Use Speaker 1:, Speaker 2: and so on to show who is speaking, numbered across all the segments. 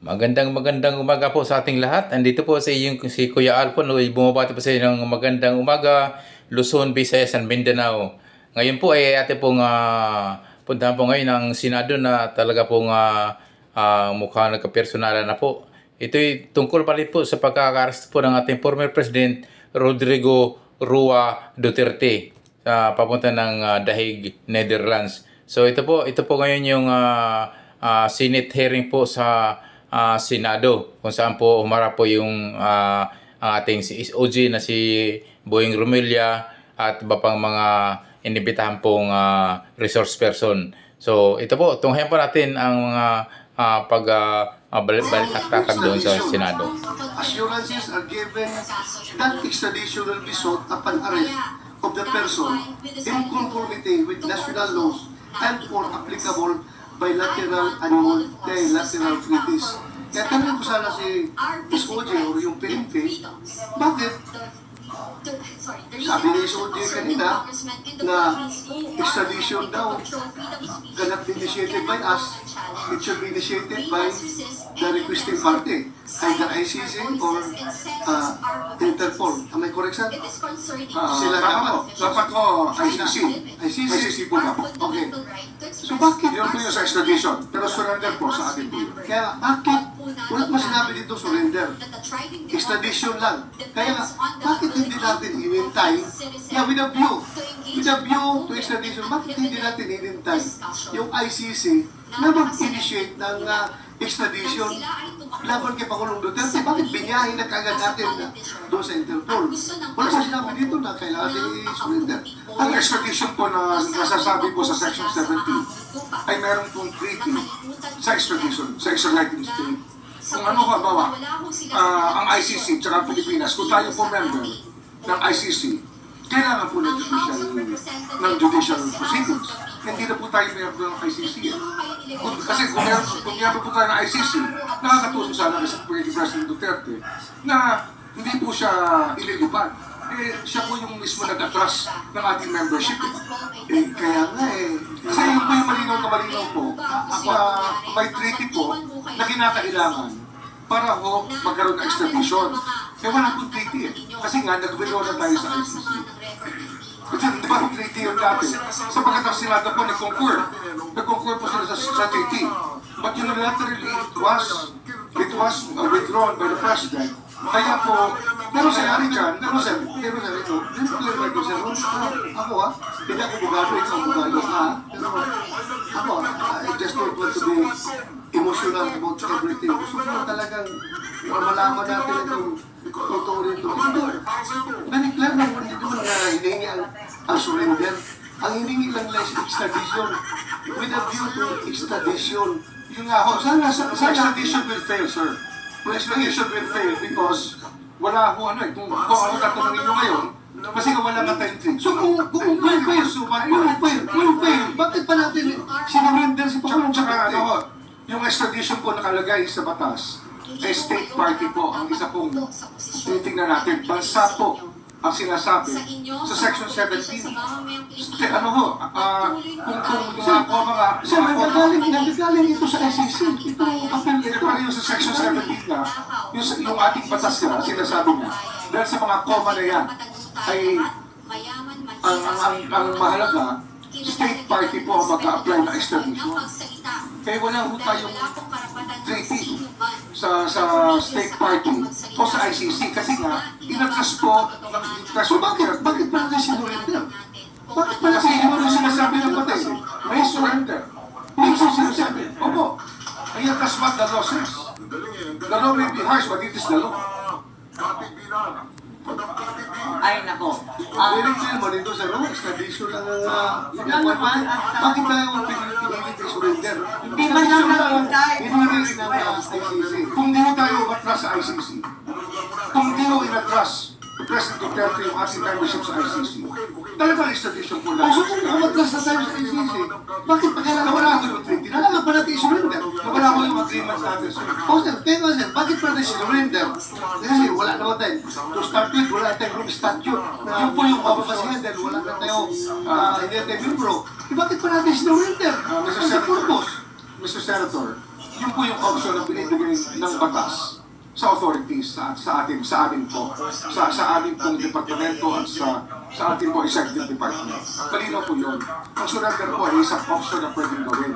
Speaker 1: Magandang umaga po sa ating lahat. Andito po sa iyong si Kuya Alpon. Bumabati po sa inyo ng magandang umaga, Luzon, Visayas, and Mindanao. Ngayon po ay ating pong puntahan po ngayon ang Senado na talaga pong mukhang nagkapersonalan na po. Ito'y tungkol pa rin po sa pagkaka-arrest po ng ating former President Rodrigo Roa Duterte sa papunta ng Dahig, Netherlands. So ito po ngayon yung Senate hearing po sa Senado kung saan po humarap po yung ang ating si OG na si Boying Rumilla at iba pang mga inibitahan pong resource person. So ito po, tunghayan po natin ang mga balik-taktak doon sa Senado.
Speaker 2: Assurances are given that extradition will be sought upon arrest of the person in conformity with national laws and or applicable bilateral and multilateral treaties. Kaya tanong ko sana si SOJ o yung PNP, bakit sabi ni SOJ kanina na extradition daw cannot be initiated by us, it should be initiated by the requesting party, either ICC or Interpol. Am I correct, sir? Sila
Speaker 3: dapat ko ICC. ICC po na po.
Speaker 2: Okay. So bakit?
Speaker 3: Yun po yung sa extradition. Pero surrender po sa atin po yun.
Speaker 2: Kaya bakit? Wala mo sinabi dito surrender. Extradition lang. Kaya bakit hindi natin inintay? Yeah, with a view to extradition, bakit hindi natin inintay yung ICC na mag-initiate ng extradition laban kay Pangulong Duterte? Bakit binyahin na kagad natin doon sa Interpol? Wala sa sinabi dito na kailangan i-surrender.
Speaker 3: Ang extradition po na nasasabi po sa Section 17 ay meron pong treaty sa extradition, sa extraditing state. Kung ano halimbawa, ang ICC at ang Pilipinas, kung tayo po member ng ICC, kailangan po ng judicial proceedings. Hindi na po tayo member ng ICC. Kasi kung meron po tayo ng ICC, nakakatulong sana sa President Duterte na hindi po siya ililipad. Siya po yung mismo nag-atras ng ating membership.
Speaker 2: Kaya nga
Speaker 3: Kasi yun po yung malinaw po. May treaty po na kinakailangan para ho magkaroon ng extradition. Wala pong treaty Kasi nga, nag-withdraw na tayo sa ICC. Kasi di ba treaty yung dati? Sa pagkatapos Senado po, nag-concur. Nag-concur po sila sa treaty. But unilaterally, it was withdrawn by the President. Kaya po,
Speaker 2: pero sa ari dyan, pero sa ito, ako hindi ako bugado, ikaw bugado pero ako, I just don't want to be emotional about everything. Gusto ko talagang malaman natin itong totoo rito. Very clear na hindi naman na hiningi ang surrender. Ang hiningi lang lang sa extradition. With a view to extradition.
Speaker 3: Yung nga ho, sana extradition will fail, sir. Extradition will fail because wala ho kung ano tatanungin nyo ngayon, kasi wala nga tayong treaty.
Speaker 2: So kung will fail, bakit pa natin sinurrender si Pangulong Duterte?
Speaker 3: Yung extradition po nakalagay sa batas, ay state party po ang isa pong titignan natin. Bansa po ang sinasabi sa Section 17.
Speaker 2: Nagagaling ito sa SEC. Ito kapal ito.
Speaker 3: Pero yung sa Section 17 na, yung ating batas na sinasabi niya, dahil sa mga comma na yan, ay ang mahalaga, state party po ang mag-a-apply na extradition. Kaya wala ho tayong treaty sa state party o sa ICC kasi nga, inatras po ng
Speaker 2: So bakit pa natin sinurrender? Bakit pa
Speaker 3: kasi
Speaker 2: natin
Speaker 3: yun yung sinasabi ng patay. May surrender.
Speaker 2: May sinasabi?
Speaker 3: Opo. Ayan, that's what the law says. The law may be harsh, but it is the law.
Speaker 4: Ay, nako.
Speaker 2: Very clear mo dito sa law, extradition lang bakit tayo pinilit surrender?
Speaker 4: Hindi man lang nakintay.
Speaker 2: Hinihilis ng ICC.
Speaker 3: Kung di mo tayo atras sa ICC, kung di mo inatras President Duterte yung ating membership sa ICC, talagang extradition po lang.
Speaker 2: So kung umatras na tayo sa ICC, bakit pa kailangan wala ako yung treaty? Kailangan pa natin surrender.
Speaker 3: Wala ko yung agreement natin, sir.
Speaker 2: Sir, bakit pa natin surrender? Kasi wala naman tayo. To start with, wala tayong group statute. Yun po yung mapapasihan dahil wala na tayo, hindi tayo membro. Bakit pa natin surrender?
Speaker 3: Mr. Senator, Yun po yung option na binibigay ng batas sa authorities, sa amin pong departamento at sa ating po executive department. Malinaw po yun. Ang surrender po ay isang option na pwedeng gawin.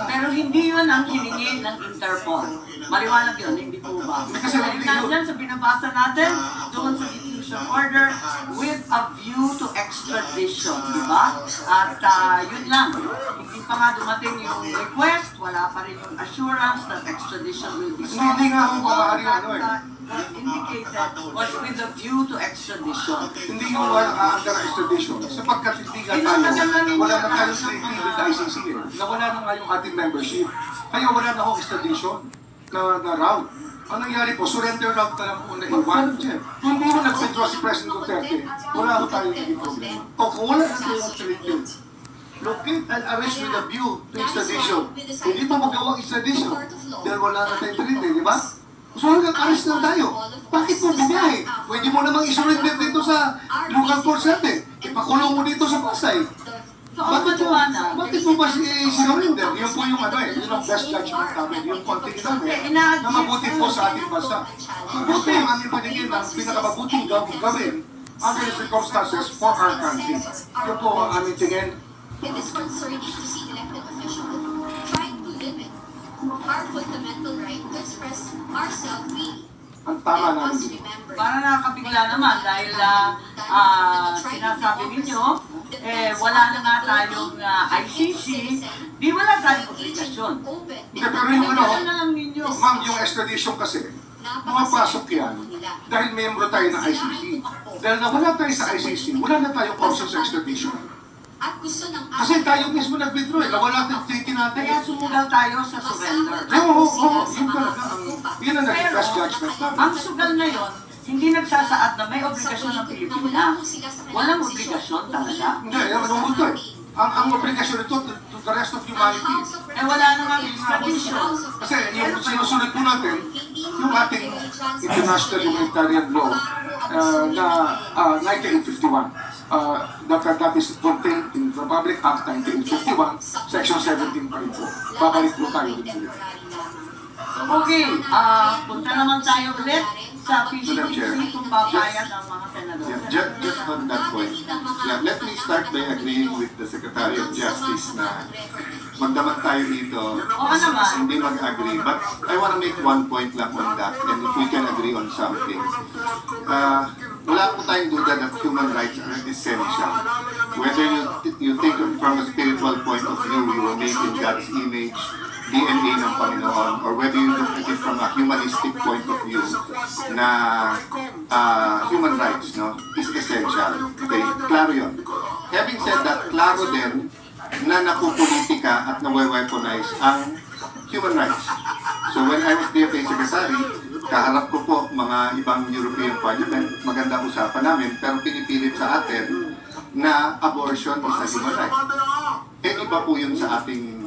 Speaker 4: Pero hindi yun ang hiningi ng Interpol. Maliwanag yun, hindi po ba?
Speaker 3: Kasi hindi yun.
Speaker 4: Nandyan sa binabasa natin, doon sa diffusion order, with a view to extradition, di ba? At yun lang, hindi pa nga dumating yung request, wala pa rin yung assurance that extradition will be solved.
Speaker 3: Hindi nga ako maaari ano eh.
Speaker 4: Was indicated was with a view to extradition.
Speaker 3: Hindi yung under extradition. Sapagkat hindi nga tayo, wala na tayong treaty with the ICC eh. Nawala na nga yung ating membership. Kaya wala na akong extradition na route. Ang nangyari po, surrender route na lang po na iwan. Kung hindi mo nag-withdraw si President Duterte, wala ko tayong naging problema. O kung wala na tayong treaty, locate and arrest with a view to extradition. Hindi pa magawang extradition dahil wala na tayong treaty, di ba? So hanggang arrest lang tayo. Bakit mo bumiyahe? Pwede mo namang isurrender dito sa local courts natin. Ipakulong mo dito sa Pasay. Bakit mo ba sinurrender? Yun po yung ano eh, yun ang best judgment namin. Yung konting namin na mabuti po sa ating bansa. Mabuti yung aming paningin ang pinakamabuting gawin under the circumstances for our country. Yun po ang aming tingin.
Speaker 5: It is concerned to see elected officials trying to limit our fundamental right to express ourselves freely.
Speaker 3: Ang tama namin
Speaker 5: Must
Speaker 3: dito.
Speaker 5: remember,
Speaker 4: Para nakakabigla naman dahil sinasabi ninyo, wala na nga tayong ICC, di wala tayong obligasyon.
Speaker 3: Hindi, pero yung ano,
Speaker 4: Ano na lang ninyo?
Speaker 3: ma'am, yung extradition kasi, pumapasok yan dahil membro tayo ng ICC. Dahil nawala tayo sa ICC, wala na tayong option sa extradition.
Speaker 5: at gusto ng
Speaker 3: Kasi tayo mismo nag-withdraw eh. Nawala natin yung treaty natin.
Speaker 4: Kaya sumugal tayo sa surrender.
Speaker 3: Oo, yun talaga. Yun ang naging best judgment namin.
Speaker 4: Ang sugal ngayon, hindi nagsasaad na may obligasyon ng Pilipinas. Walang obligasyon talaga.
Speaker 3: Hindi, yung ito eh. Ang obligasyon ito to the rest of humanity.
Speaker 4: Wala na nga extradition.
Speaker 3: Kasi yung sinusunod po natin, yung ating international humanitarian law na 1951. That is contained in Republic Act 1951, Section 17 pa rin po. Babalik po tayo dito.
Speaker 4: Okay, punta naman tayo ulit sa PCTC kung papayag ang mga senador.
Speaker 6: Yeah, just on that point, let me start by agreeing with the Secretary of Justice na magdaman tayo dito, hindi mag-agree. But I want to make one point lang on that, and if we can agree on something. Wala po tayong duda that human rights are essential. Whether you think from a spiritual point of view, you were made in God's image, DNA ng Panginoon, or whether you look at it from a humanistic point of view, na human rights is essential. Okay, klaro yun. Having said that, klaro din na napupolitika at nawe-weaponize ang human rights. So when I was DFA Secretary, kaharap ko po mga ibang European Parliament, maganda usapan namin, pero pinipilit sa atin na abortion is a human right. Iba po yun sa ating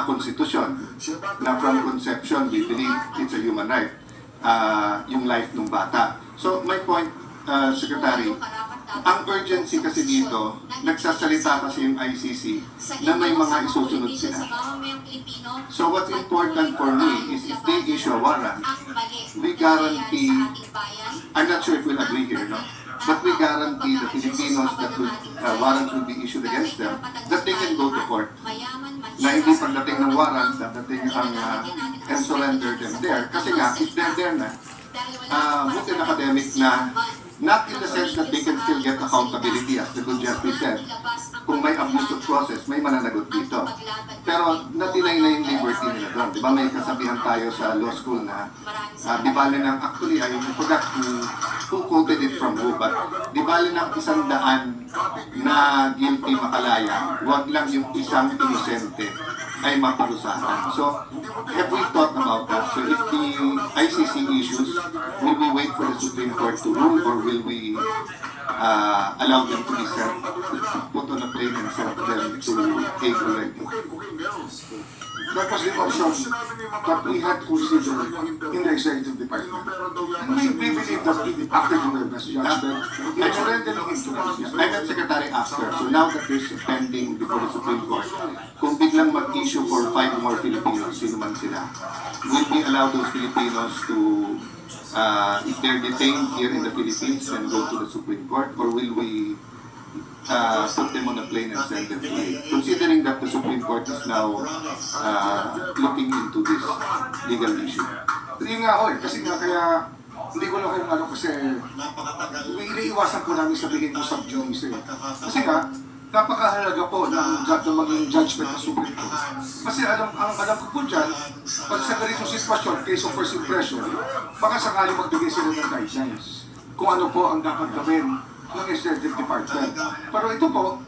Speaker 6: konstitusyon, na from conception, we believe it's a human right, yung life ng bata. So my point, Secretary, ang urgency kasi dito, nagsasalita kasi yung ICC na may mga isusunod sila. So what's important for me is if they issue a warrant, we guarantee, I'm not sure if we'll agree here, but we guarantee the Filipinos that warrants will be issued against them, that they can go to court. Na hindi pagdating ng warrant, dating ang and surrender them there. Kasi nga, if they're there na, with an academic na, not in the sense that they can still get accountability, as the good justice said. Kung may abuse of process, may mananagot dito. Pero natinay na yung liberty nila doon. Di ba may kasabihan tayo sa law school na di bali ng, actually, I forgot who quoted it from who, but di bali ng 100 na guilty makalaya, huwag lang yung isang inosente ay maparusahan. So, have we thought about that? So, if the ICC issues, will we wait for the Supreme Court to rule, or will we allow them to be sent, put on a plane and send them to Hague already?
Speaker 3: That was the option that we had considered in the executive department. And we believe that after the best judgment, it's rendering influence.
Speaker 6: I met Secretary after. So now that there's pending before the Supreme Court, kung biglang mag-issue for 5 more Filipinos, sino man sila, will we allow those Filipinos to, if they're detained here in the Philippines, then go to the Supreme Court, or will we put them on a plane and send them to it? Considering that the Supreme Court is now looking into this legal issue.
Speaker 3: Yun nga ako kasi nga kaya hindi ko lang kung kasi iniiwasan po namin sabihin ko sub judice Kasi nga, napakahalaga po ng maging judgment ng Supreme Court. Kasi alam ko po dyan, pag sa ganitong sitwasyon, case of first impression, baka sakali magbigay sila ng guidelines kung ano po ang dapat gawin ng executive department. Pero ito po,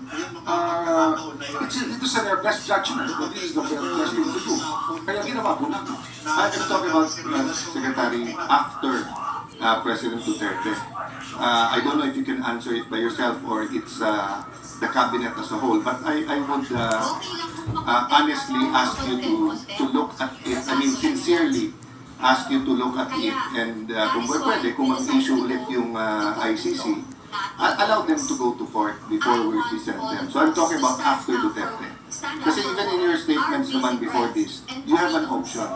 Speaker 3: ito sa their best judgment, but this is the best thing to do. Kaya ginawa po natin.
Speaker 6: I'm talking about Secretary after President Duterte. I don't know if you can answer it by yourself or it's the cabinet as a whole, but I would honestly ask you to look at it. I mean, sincerely ask you to look at it and kung pwede, kung mag-issue ulit yung ICC, allow them to go to court before we present them. So I'm talking about after Duterte. Kasi even in your statements naman before this, you have an option,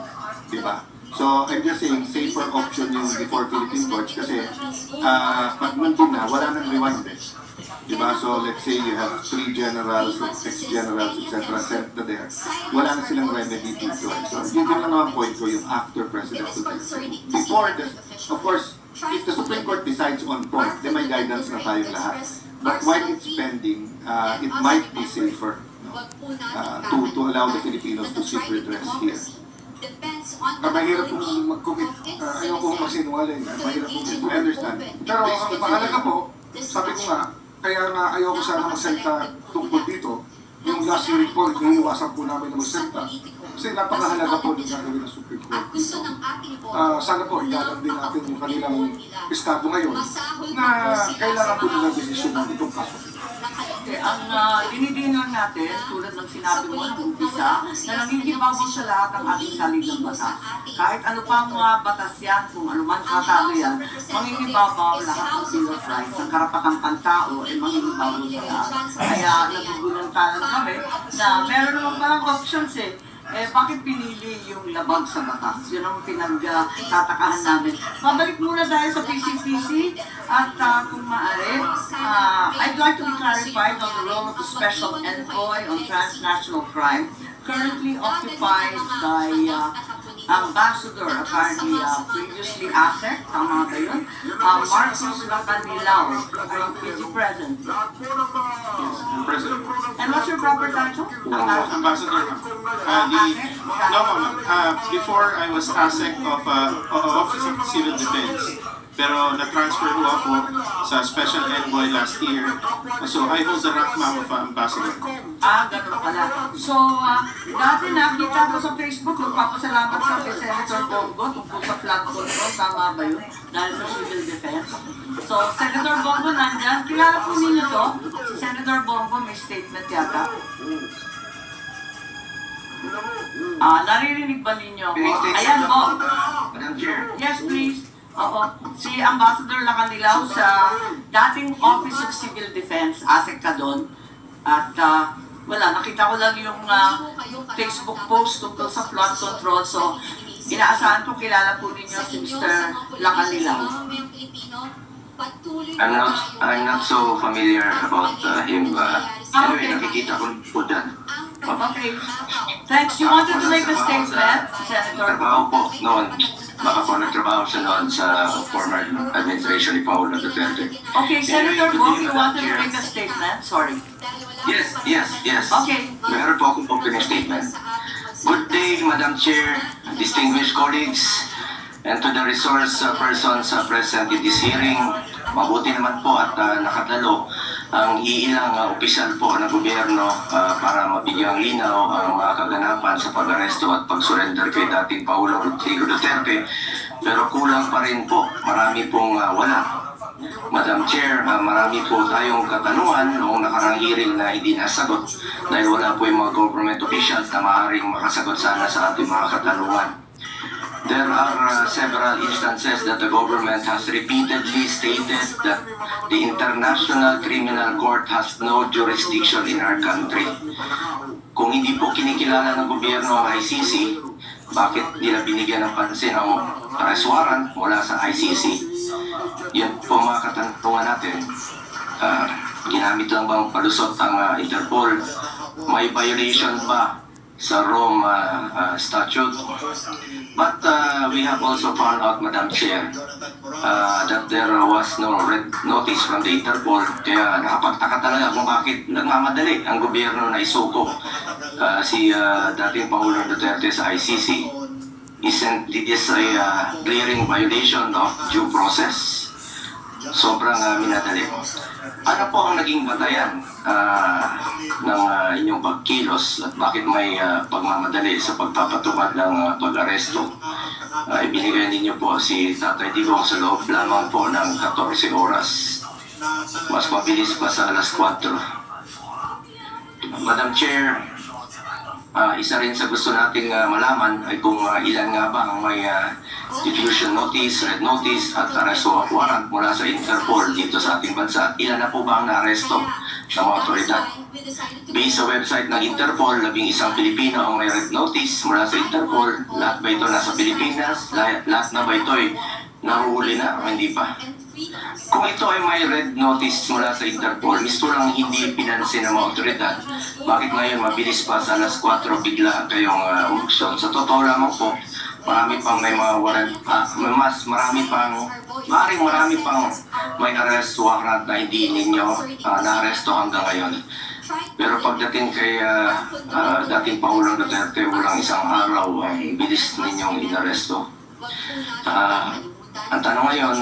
Speaker 6: di ba? So I'm just saying, safer option yung before Philippine courts kasi pag nandun na, wala nang rewind eh. Di ba? So let's say you have 3 generals, ex-generals, etc. sent na there. Wala na silang remedy dito. So yun lang naman point ko yung after President Duterte. Before, of course, if the Supreme Court decides on point, then may guidance na tayong lahat. But while it's pending, it might be safer to allow the Filipinos to seek redress here.
Speaker 3: Mahirap pong mag-commit, ayaw pong magsinungaling, mahirap pong
Speaker 6: I understand.
Speaker 3: Pero ang mahalaga po, sabi ko nga, kaya nga ayaw ko sana magsalita tungkol dito, yung last hearing po, iniiwasan po namin na magsalita. Kasi napakahalaga po ng gagawin ng Supreme Court dito. Sana po, igalang din natin yung kanilang estado ngayon na kailangan po nila desisyon ng itong kaso.
Speaker 4: Okay, ang dinidinan natin, tulad ng sinabi mo ng umpisa, na nangingibabaw sa lahat ang ating saligang batas. Kahit ano pang batas yan, kung ano man tratado yan, mangingibabaw lahat ng Bill of Rights, ang karapatang pantao ay mangingibabaw sa lahat. Kaya nagugulantalan kami na meron naman parang options bakit pinili yung labag sa batas? Yun ang pinagtatakahan namin. Mabalik muna tayo sa PCTC at kung maaari, I'd like to be clarified on the role of the Special Envoy on Transnational Crime, currently occupied by Ambassador, apparently previously ASEC, tama ba yun? Marcos Lacanilaw, are you busy present?
Speaker 7: Yes, President.
Speaker 4: And what's your proper title?
Speaker 7: Ambassador. Before I was ASEC of Office of Civil Defense, pero na-transfer ko ako sa Special Envoy last year. So I hold the rank ma'am of Ambassador.
Speaker 4: Ganun pala. So, dati nakita ko sa Facebook, magpapasalamat sa kay Senator Bongo tungkol sa flood control. Tama ba yun? Dahil sa civil defense. So, Senator Bongo nandyan. Kilala po ninyo to? Si Senator Bongo may statement yata. Naririnig ba ninyo ako? Ayan po.
Speaker 6: Madam Chair.
Speaker 4: Yes, please. Oo. Si Ambassador Lacanilaw sa dating Office of Civil Defense, ASEC ka doon. At wala, nakita ko lang yung Facebook post tungkol sa flood control. So, inaasahan ko kilala po ninyo si Mr. Lacanilaw.
Speaker 8: I'm not so familiar about him. Anyway, nakikita ko po dyan.
Speaker 4: Okay. Thanks. You wanted to make a statement, Senator?
Speaker 8: Trabaho po noon. Baka po nagtrabaho siya noon sa former administration ni Paolo Duterte.
Speaker 4: Okay, Senator Bong, you wanted to make a statement? Sorry.
Speaker 8: Yes.
Speaker 4: Okay.
Speaker 8: Meron po akong opening statement. Good day, Madam Chair, distinguished colleagues, and to the resource persons present in this hearing. Mabuti naman po at nakatalo ang iilang opisyal po ng gobyerno para mabigyang linaw ang mga kaganapan sa pag-aresto at pag-surrender kay dating Paolo Rodrigo Duterte. Pero kulang pa rin po, marami pong wala. Madam Chair, marami po tayong katanungan noong nakarang hearing na hindi nasagot dahil wala po yung mga government officials na maaaring makasagot sana sa ating mga katanungan. There are several instances that the government has repeatedly stated that the International Criminal Court has no jurisdiction in our country. Kung hindi po kinikilala ng gobyerno ang ICC, bakit nila binigyan ng pansin ang arrest warrant mula sa ICC? Yan po mga katanungan natin. Ginamit lang bang palusot ang Interpol? May violation ba sa Rome Statute? But we have also found out, Madam Chair, that there was no red notice from the Interpol. Kaya nakapagtaka talaga kung bakit nagmamadali ang gobyerno na isuko si dating Pangulong Duterte sa ICC. Isn't this a glaring violation of due process? Sobrang minadali. Ano po ang naging batayan ng inyong pagkilos at bakit may pagmamadali sa pagpapatupad ng pag-aresto? Ibinigay ninyo po si Tatay Digong sa loob lamang po ng 14 oras. Mas mabilis pa sa alas 4. Madam Chair, isa rin sa gusto nating malaman ay kung ilan nga ba ang may diffusion notice, red notice at arrest warrant mula sa Interpol dito sa ating bansa. Ilan na po ba ang naaresto ng mga otoridad? Based sa website ng Interpol, 11 Pilipino ang may red notice mula sa Interpol. Lahat ba ito nasa Pilipinas? Lahat na ba ito ay nahuli na o hindi pa? Kung ito ay may red notice mula sa Interpol, misto lang hindi pinansin ng mga otoridad, bakit ngayon mabilis pa sa alas 4 bigla kayong umuksyon? Sa totoo lamang po, marami pang may mga warrant, marami pang may arrest warrant na hindi ninyo na-arresto hanggang ngayon. Pero pagdating kay dating Pangulong Duterte, walang isang araw ang bilis ninyong inaresto. Ang tanong ngayon,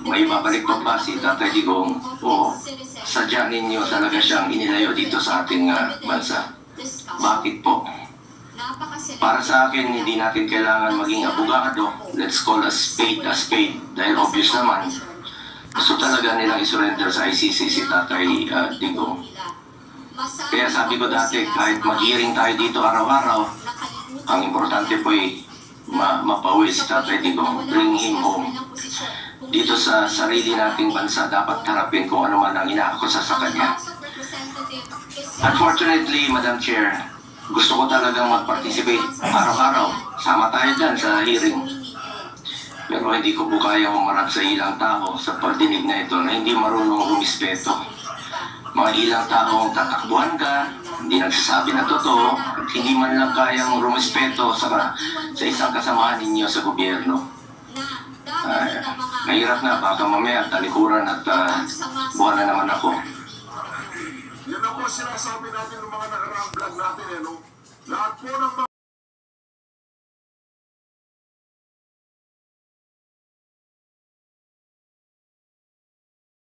Speaker 8: may babalik pa ba si Tatay Digong o sadya ninyo talaga siyang inilayo dito sa ating bansa? Bakit po? Para sa akin, hindi natin kailangan maging abogado. Let's call a spade dahil obvious naman. Gusto talaga nilang isurrender sa ICC si Tatay Digong. Kaya sabi ko dati, kahit mag-hearing tayo dito araw-araw, ang importante po ay mapauwi si Tatay Digong, bring him home. Dito sa sarili nating bansa, dapat harapin kung ano man ang inaakusa sa kanya. Unfortunately, Madam Chair, gusto ko talagang mag-participate araw-araw. Sama tayo dyan sa hearing. Pero hindi ko po kaya umarap sa ilang tao sa pagdinig na ito na hindi marunong rumispeto. Mga ilang taong tatakbuhan ka, hindi nagsasabi na totoo, at hindi man lang kayang rumispeto sa isang kasamahan ninyo sa gobyerno. Mahirap na, baka mamaya talikuran at buwan na naman ako.
Speaker 3: Yan ang po sinasabi natin ng mga nakaraang vlog natin, no? Lahat po ng mga